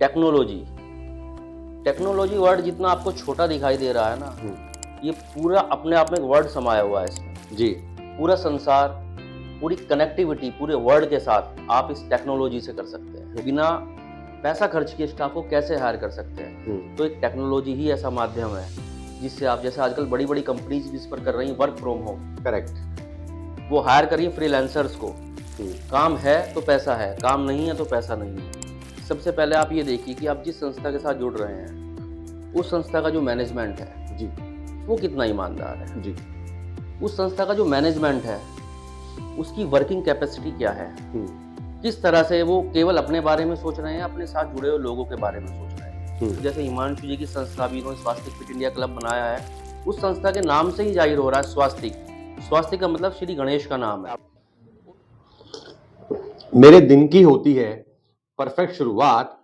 Technology technology word जितना आपको छोटा दिखाई दे रहा है ना, ये पूरा अपने आप में एक वर्ड समाया हुआ है इसमें। जी। पूरा संसार, पूरी कनेक्टिविटी पूरे वर्ल्ड के साथ आप इस टेक्नोलॉजी से कर सकते हैं। बिना पैसा खर्च किए स्टाफ को कैसे हायर कर सकते हैं। तो एक टेक्नोलॉजी ही ऐसा माध्यम है जिससे आप, जैसे आजकल बड़ी बड़ी कंपनीज भी इस पर कर रही हैं वर्क फ्रॉम होम, करेक्ट। वो हायर करिए फ्रीलांसर्स को। काम है तो पैसा है, काम नहीं है तो पैसा नहीं है। सबसे पहले आप ये देखिए कि आप जिस संस्था के साथ जुड़ रहे हैं, उस संस्था का जो मैनेजमेंट है जी। वो कितना ईमानदार है। जी। उस संस्था का जो मैनेजमेंट है उसकी वर्किंग कैपेसिटी क्या है, किस तरह से वो केवल अपने बारे में सोच रहे हैं, अपने साथ जुड़े हुए लोगों के बारे में सोच रहे हैं। जैसे हिमांशु जी की संस्था भी, इन्होंने स्वास्तिक फिट इंडिया क्लब बनाया है। उस संस्था के नाम से ही जाहिर हो रहा है स्वास्तिक का मतलब श्री गणेश का नाम है। मेरे दिन की होती है परफेक्ट शुरुआत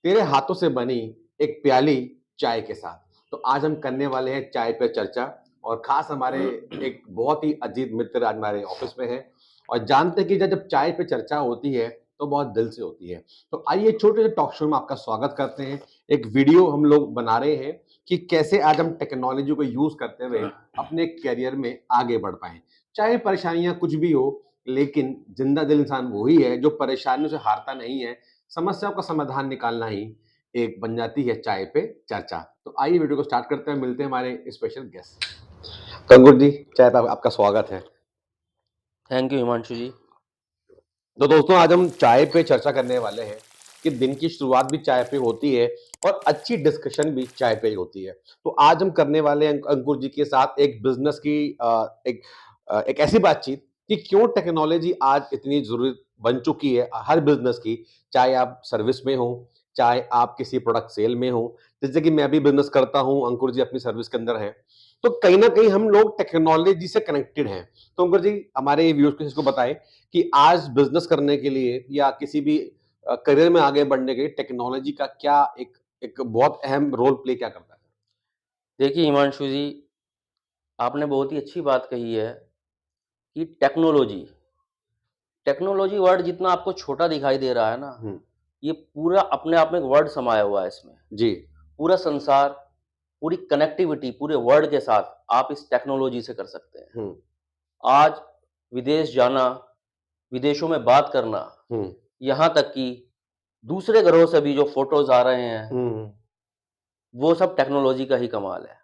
तेरे हाथों से बनी एक प्याली चाय के साथ। तो आज हम करने वाले हैं चाय पे चर्चा, और खास हमारे एक बहुत ही अजीज मित्र आज हमारे ऑफिस में है, और जानते हैं कि जब चाय पे चर्चा होती है तो बहुत दिल से होती है। तो आइए छोटे से टॉक शो में आपका स्वागत करते हैं। एक वीडियो हम लोग बना रहे हैं कि कैसे आज हम टेक्नोलॉजी को यूज करते हुए अपने करियर में आगे बढ़ पाए। चाहे परेशानियां कुछ भी हो, लेकिन जिंदा दिल इंसान वही है जो परेशानियों से हारता नहीं है। समस्याओं का समाधान निकालना ही एक बन जाती है चाय पे चर्चा। तो आइए वीडियो को स्टार्ट करते हैं, मिलते हैं हमारे स्पेशल गेस्ट। कंगुर जी, चाय पे आपका स्वागत है। थैंक यू हिमांशु जी। तो दोस्तों, आज हम चाय पे चर्चा करने वाले हैं कि दिन की शुरुआत भी चाय पे होती है और अच्छी डिस्कशन भी चाय पे ही होती है। तो आज हम करने वाले हैं अंकुर जी के साथ एक बिजनेस की एक ऐसी बातचीत कि क्यों टेक्नोलॉजी आज इतनी जरूरत बन चुकी है हर बिजनेस की, चाहे आप सर्विस में हो, चाहे आप किसी प्रोडक्ट सेल में हो। जैसे कि मैं भी बिजनेस करता हूं, अंकुर जी अपनी सर्विस के अंदर हैं, तो कहीं ना कहीं हम लोग टेक्नोलॉजी से कनेक्टेड हैं। तो अंकुर जी, हमारे व्यूअर्स को बताएं कि आज बिजनेस करने के लिए या किसी भी करियर में आगे बढ़ने के लिए टेक्नोलॉजी का क्या एक एक बहुत अहम रोल प्ले क्या करता है? देखिए हिमांशु जी, आपने बहुत ही अच्छी बात कही है कि टेक्नोलॉजी वर्ड जितना आपको छोटा दिखाई दे रहा है ना, ये पूरा अपने आप में एक वर्ड समाया हुआ है इसमें। जी। पूरा संसार, पूरी कनेक्टिविटी पूरे वर्ल्ड के साथ आप इस टेक्नोलॉजी से कर सकते हैं। आज विदेश जाना, विदेशों में बात करना, यहाँ तक कि दूसरे ग्रहों से भी जो फोटोज आ रहे हैं, वो सब टेक्नोलॉजी का ही कमाल है।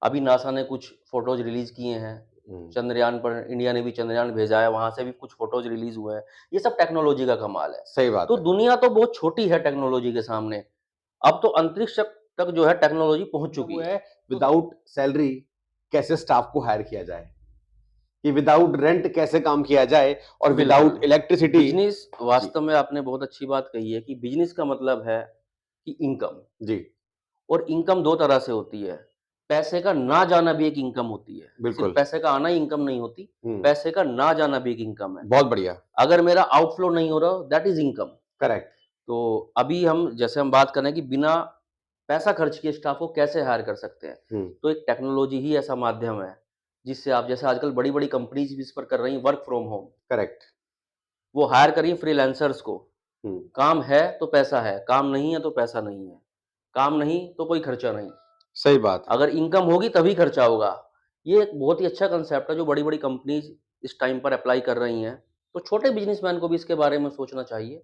अभी नासा ने कुछ फोटोज रिलीज किए हैं, चंद्रयान पर इंडिया ने भी चंद्रयान भेजा है, वहां से भी कुछ फोटोज रिलीज हुए हैं। ये सब टेक्नोलॉजी का कमाल है। सही बात तो है। दुनिया तो बहुत छोटी है टेक्नोलॉजी के सामने। अब तो अंतरिक्ष तक जो है टेक्नोलॉजी पहुंच चुकी है। विदाउट सैलरी कैसे स्टाफ को हायर किया जाए, कि विदाउट रेंट कैसे काम किया जाए, और विदाउट इलेक्ट्रिसिटी। बिजनेस, वास्तव में आपने बहुत अच्छी बात कही है कि बिजनेस का मतलब है कि इनकम। जी। और इनकम दो तरह से होती है। पैसे का ना जाना भी एक इनकम होती है। बिल्कुल। सिर्फ पैसे का आना ही इनकम नहीं होती, पैसे का ना जाना भी एक इनकम है। बहुत बढ़िया। अगर मेरा आउटफ्लो नहीं हो रहा, दैट इज इनकम। करेक्ट। तो अभी हम बात कर रहे हैं कि बिना पैसा खर्च किए स्टाफ को कैसे हायर कर सकते हैं। तो एक टेक्नोलॉजी ही ऐसा माध्यम है जिससे आप, जैसे आजकल बड़ी बड़ी कंपनीज भी इस पर कर रही हैं वर्क फ्रॉम होम, करेक्ट। वो हायर करिए फ्रीलांसर्स को। काम है तो पैसा है, काम नहीं है तो पैसा नहीं है, काम नहीं तो कोई खर्चा नहीं। सही बात है। अगर इनकम होगी तभी खर्चा होगा। ये एक बहुत ही अच्छा कंसेप्ट है जो बड़ी बड़ी कंपनीज इस टाइम पर अप्लाई कर रही हैं। तो छोटे बिजनेसमैन को भी इसके बारे में सोचना चाहिए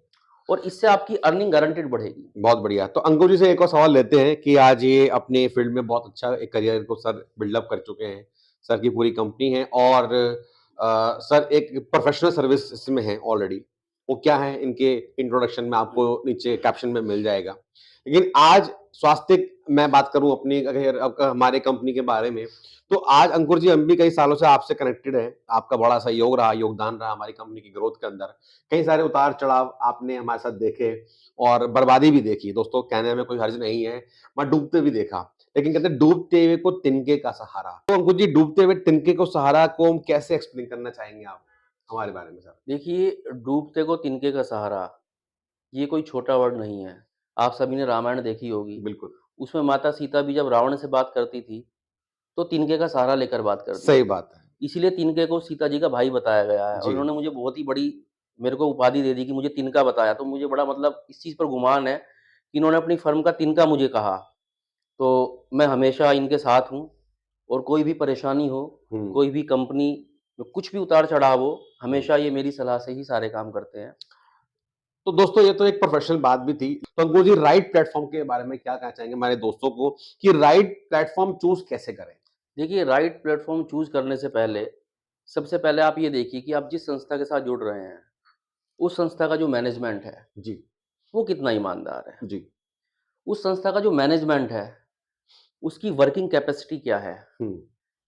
और इससे आपकी अर्निंग गारंटेड बढ़ेगी। बहुत बढ़िया। तो अंकुर जी से एक और सवाल लेते हैं कि आज ये अपने फील्ड में बहुत अच्छा एक करियर को सर बिल्डअप कर चुके हैं, सर की पूरी कंपनी है, और सर एक प्रोफेशनल सर्विस में है ऑलरेडी। वो क्या है, इनके इंट्रोडक्शन में आपको नीचे कैप्शन में मिल जाएगा। लेकिन आज स्वास्थ्य मैं बात करूं अपनी, अगर हमारे कंपनी के बारे में, तो आज अंकुर जी हम भी कई सालों से आपसे कनेक्टेड हैं। आपका बड़ा सहयोग रहा, योगदान रहा हमारी कंपनी की ग्रोथ के अंदर। कई सारे उतार चढ़ाव आपने हमारे साथ देखे और बर्बादी भी देखी। दोस्तों, कहने में कोई हर्ज नहीं है, मैं डूबते भी देखा, लेकिन कहते हैं डूबते हुए को तिनके का सहारा। तो अंकुर जी, डूबते हुए तिनके को सहारा को हम कैसे एक्सप्लेन करना चाहेंगे आप हमारे बारे में सर? देखिए, डूबते को तिनके का सहारा, ये कोई छोटा वर्ड नहीं है। आप सभी ने रामायण देखी होगी। बिल्कुल। उसमें माता सीता भी जब रावण से बात करती थी तो तिनके का सहारा लेकर बात करती सही थी। बात है। इसीलिए तिनके को सीता जी का भाई बताया गया है और जी। उन्होंने मुझे बहुत ही बड़ी, मेरे को उपाधि दे दी कि मुझे तिनका बताया। तो मुझे बड़ा, मतलब इस चीज़ पर गुमान है इन्होंने अपनी फर्म का तिनका मुझे कहा, तो मैं हमेशा इनके साथ हूँ और कोई भी परेशानी हो, कोई भी कंपनी में कुछ भी उतार-चढ़ाव हो, हमेशा ये मेरी सलाह से ही सारे काम करते हैं। तो दोस्तों ये तो एक प्रोफेशनल बात भी थी। तो अंकुर जी राइट प्लेटफ़ॉर्म के बारे में क्या कहना चाहेंगे हमारे दोस्तों को कि राइट प्लेटफ़ॉर्म चूज़ कैसे करें? देखिए, राइट प्लेटफ़ॉर्म चूज़ करने से पहले, सबसे पहले आप ये देखिए कि आप जिस संस्था के साथ जुड़ रहे हैं, उस संस्था का जो मैनेजमेंट है, जी, वो कितना ईमानदार है। जी। उस संस्था का जो मैनेजमेंट है, उसकी वर्किंग कैपेसिटी क्या है? हुँ,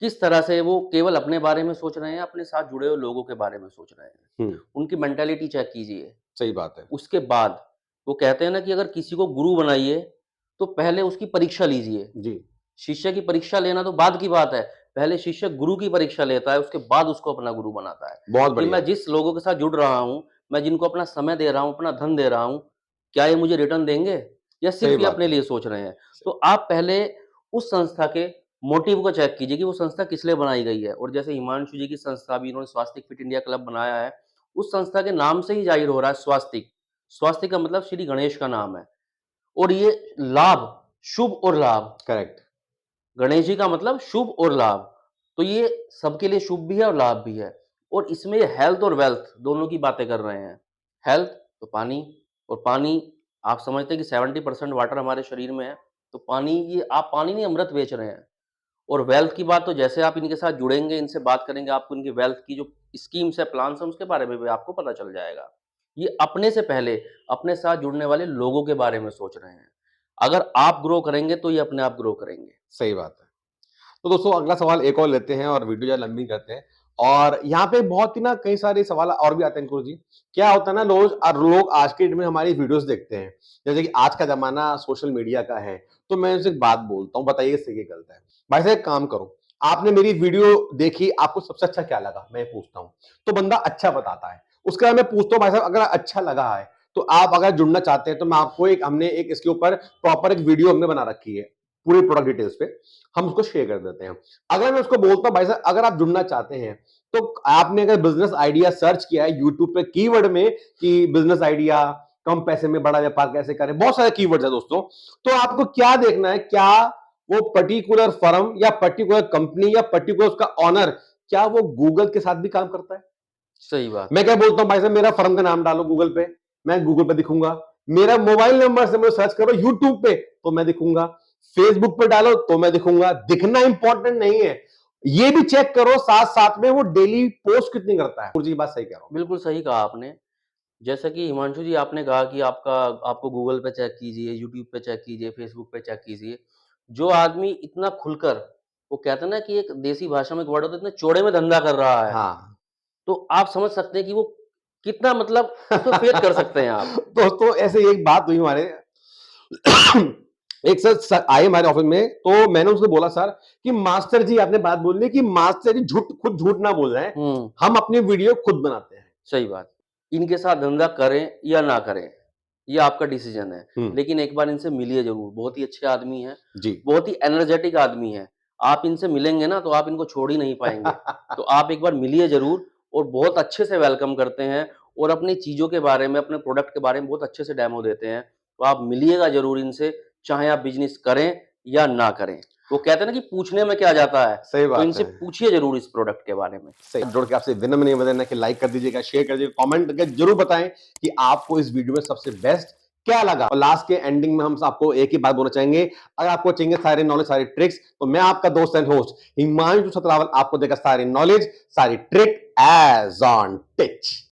किस तरह से वो केवल अपने बारे में सोच रहे हैं, अपने साथ जुड़े हुए लोगों के बारे में सोच रहे हैं। हुँ, उनकी मेंटालिटी चेक कीजिए। सही बात है। उसके बाद वो कहते हैं ना कि अगर किसी को गुरु बनाइए, तो पहले उसकी परीक्षा लीजिए। जी, शिष्य की परीक्षा लेना तो बाद की बात है। पहले शिष्य गुरु की परीक्षा लेता है, उसके बाद उसको अपना गुरु बनाता है। बहुत कि बढ़िया। मैं जिस लोगों के साथ जुड़ रहा हूँ, मैं जिनको अपना समय दे रहा हूँ, अपना धन दे रहा हूँ, क्या ये मुझे रिटर्न देंगे? या सही सिर्फ़ ये बात अपने है। लिए सोच रहे हैं? तो आप पहले उस संस्था के मोटिव को चेक कीजिए कि वो संस्था किस लिए बनाई गई है। और जैसे हिमांशु जी की संस्था भी, इन्होंने स्वास्तिक फिट इंडिया क्लब बनाया है। उस संस्था के नाम से ही ज़ाहिर हो रहा है स्वास्तिक। स्वास्तिक का मतलब श्री गणेश का नाम है। और ये लाभ, शुभ और लाभ, करेक्ट। गणेश जी का मतलब शुभ और लाभ। तो ये सबके लिए शुभ भी है और लाभ भी है। और इसमें ये हेल्थ और वेल्थ दोनों की बातें कर रहे हैं। हेल्थ तो पानी, और पानी आप समझते हैं कि 70% वाटर हमारे शरीर में है। तो पानी, ये आप पानी नहीं अमृत बेच रहे हैं। और वेल्थ की बात तो जैसे आप इनके साथ जुड़ेंगे, इनसे बात करेंगे, आपको इनकी वेल्थ की जो स्कीम्स है, प्लान्स हैं, उसके बारे में भी आपको पता चल जाएगा। ये अपने से पहले अपने साथ जुड़ने वाले लोगों के बारे में सोच रहे हैं। अगर आप ग्रो करेंगे तो ये अपने आप ग्रो करेंगे। सही बात है। तो दोस्तों अगला सवाल एक और लेते हैं और वीडियो ज़्यादा लंबी नहीं करते हैं। और यहाँ पे बहुत ही ना कई सारे सवाल और भी आते हैं अंकुर जी। क्या होता है ना लोग आज के डेट में हमारी वीडियोज़ देखते हैं। जैसे कि आज का ज़माना सोशल मीडिया का है, तो मैं उनसे एक बात बोलता हूँ, बताइए इससे क्या गलत है? भाई साहब एक काम करो, आपने मेरी वीडियो देखी, आपको सबसे अच्छा क्या लगा? मैं पूछता हूँ। तो बंदा अच्छा बताता है। उसके बाद मैं पूछता हूँ भाई साहब अगर अच्छा लगा है, तो आप अगर जुड़ना चाहते हैं तो मैं आपको हमने एक इसके ऊपर प्रॉपर एक वीडियो हमने बना रखी है, पूरी प्रोडक्ट डिटेल्स पे। हम उसको शेयर कर देते हैं। अगर मैं उसको बोलता हूं भाई साहब अगर आप जुड़ना चाहते हैं तो आपने अगर बिजनेस आइडिया सर्च किया है यूट्यूब पे कीवर्ड में कि बिजनेस आइडिया, कम पैसे में बड़ा व्यापार कैसे करें, बहुत सारे कीवर्ड्स है दोस्तों। तो आपको क्या देखना है, क्या वो पर्टिकुलर फर्म या पर्टिकुलर कंपनी या पर्टिकुलर उसका ऑनर, क्या वो गूगल के साथ भी काम करता है? सही बात मैं है। क्या बोलता हूं भाई साहब मेरा फर्म का नाम डालो गूगल पे, मैं गूगल पे दिखूंगा। मेरा मोबाइल नंबर से मुझे सर्च करो यूट्यूब पे तो मैं दिखूंगा। फेसबुक पे डालो तो मैं दिखूंगा। दिखना इंपॉर्टेंट नहीं है, ये भी चेक करो साथ साथ में वो डेली पोस्ट कितनी करता है। जी बात सही कह रहा हूं। बिल्कुल सही कहा आपने। जैसा कि हिमांशु जी आपने कहा कि आपको गूगल पे चेक कीजिए, यूट्यूब पे चेक कीजिए, फेसबुक पे चेक कीजिए। जो आदमी इतना खुलकर, वो कहते हैं ना कि एक देसी भाषा में एक वर्ड होता है, इतने चौड़े में धंधा कर रहा है, हाँ। तो आप समझ सकते हैं कि वो कितना, मतलब उसमें फेथ कर सकते हैं आप। दोस्तों ऐसे एक बात हुई हमारे एक सर आए हमारे ऑफिस में, तो मैंने उसको बोला सर कि मास्टर जी आपने बात बोल ली कि मास्टर जी खुद झूठ ना बोल रहे हैं, हुँ, हम अपनी वीडियो खुद बनाते हैं। सही बात। इनके साथ धंधा करें या ना करें, ये आपका डिसीज़न है। हम्म, लेकिन एक बार इनसे मिलिए ज़रूर, बहुत ही अच्छे आदमी हैं, जी। बहुत ही एनर्जेटिक आदमी हैं। आप इनसे मिलेंगे ना तो आप इनको छोड़ ही नहीं पाएँगे। तो आप एक बार मिलिए ज़रूर, और बहुत अच्छे से वेलकम करते हैं और अपनी चीज़ों के बारे में, अपने प्रोडक्ट के बारे में बहुत अच्छे से डेमो देते हैं। तो आप मिलिएगा ज़रूर इनसे, चाहे आप बिज़नेस करें या ना करें। वो कहते हैं ना कि पूछने में क्या जाता है, सही तो बात इनसे है। पूछिए ज़रूर इस प्रोडक्ट के बारे में। सही जोड़ के आपसे विनम्र निवेदन है कि लाइक कर दीजिएगा, शेयर कर दीजिएगा, कमेंट करके जरूर बताएं कि आपको इस वीडियो में सबसे बेस्ट क्या लगा। और लास्ट के एंडिंग में हम आपको एक ही बात बोलना चाहेंगे, अगर आपको चाहिए सारे नॉलेज सारी ट्रिक्स, तो मैं आपका दोस्त एंड होस्ट हिमांशु सतरावल आपको देगा सारी नॉलेज सारी ट्रिक एज ऑन टिच।